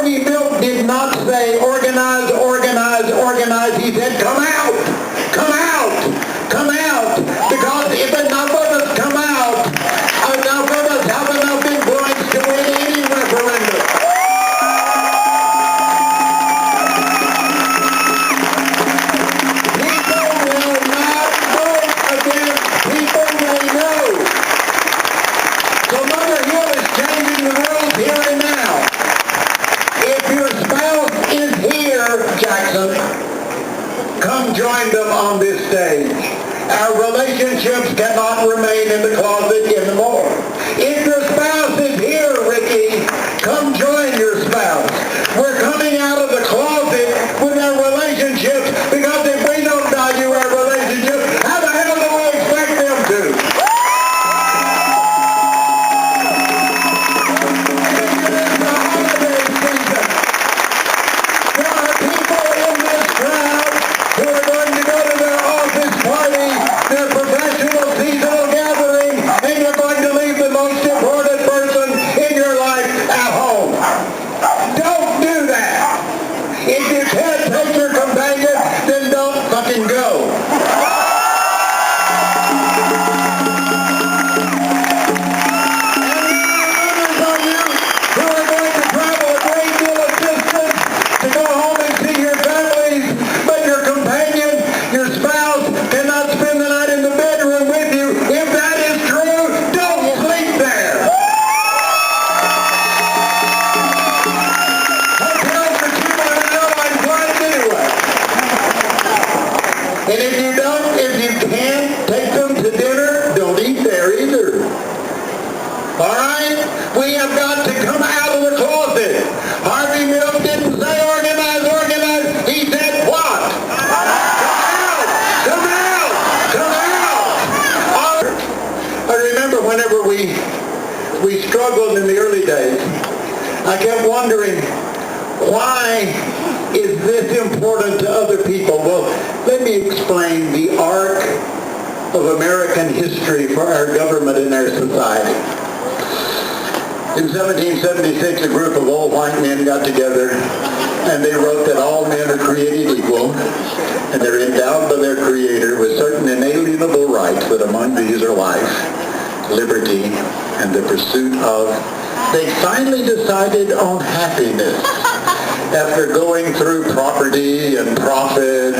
Harvey Milk did not say organize, organize, organize. He said come out, come out, come out. Because if enough of us come out, enough of us have enough influence to win any referendum. People will not vote against people they know. So Mother Hill is changing the rules here and now. If your spouse is here, Jackson, come join them on this stage. Our relationships cannot remain in the closet anymore. If your spouse is here, Ricky, come join your spouse. We're coming out of the closet with our relationships because if we don't value our relationships, how the hell do we expect them to? We struggled in the early days. I kept wondering, why is this important to other people? Well, let me explain the arc of American history for our government and our society. In 1776, a group of old white men got together and they wrote that all men are created equal and they're endowed by their Creator with certain inalienable rights, that among these are life, liberty, and the pursuit of. They finally decided on happiness. After going through property and profit,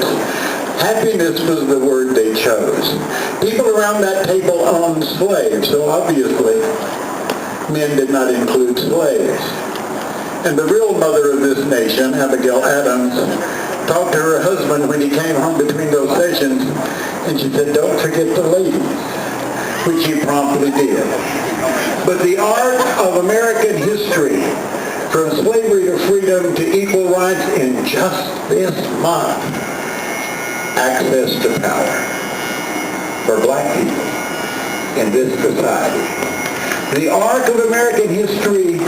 happiness was the word they chose. People around that table owned slaves, so obviously men did not include slaves. And the real mother of this nation, Abigail Adams, talked to her husband when he came home between those sessions, and she said, "Don't forget the ladies," which he promptly did. But the arc of American history, from slavery to freedom to equal rights in just this month, access to power for black people in this society. The arc of American history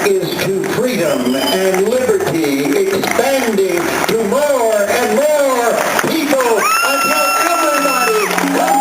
is to freedom and liberty, expanding to more and more people until everybody comes up.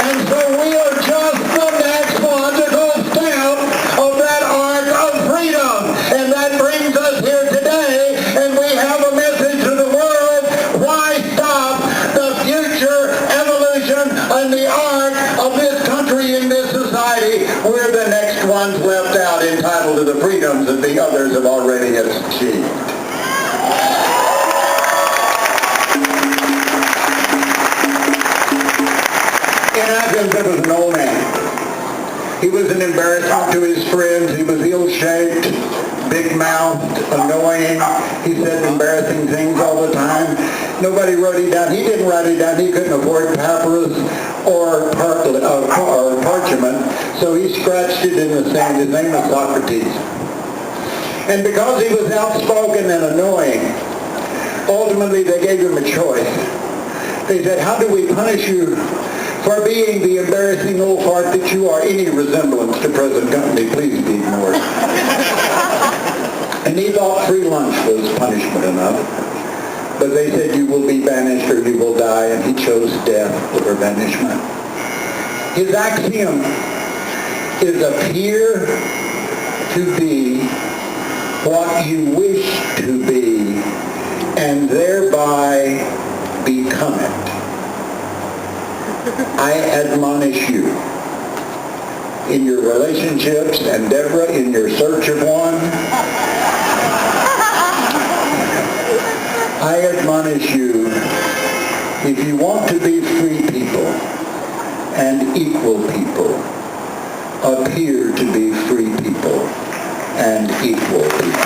And so we are just the next logical step of that arc of freedom. And that brings us here today, and we have a message to the world. Why stop the future evolution and the arc of this country and this society? We're the next ones left out, entitled to the freedoms that the others have already achieved. In Athens, there was an old man. He was an embarrassment to his friends. He was ill-shaped, big-mouthed, annoying. He said embarrassing things all the time. Nobody wrote it down. He didn't write it down. He couldn't afford papyrus or parchment, so he scratched it in the sand. His name was Socrates. And because he was outspoken and annoying, ultimately they gave him a choice. They said, "How do we punish you for being the embarrassing old fart that you are? Any resemblance to present company, please be ignored." And he thought free lunch was punishment enough. But they said, "You will be banished or you will die." chose death over banishment. His axiom is appear to be what you wish to be and thereby become it. I admonish you in your relationships, and Deborah, in your search of one, I admonish you, if you want to be free people and equal people, appear to be free people and equal people.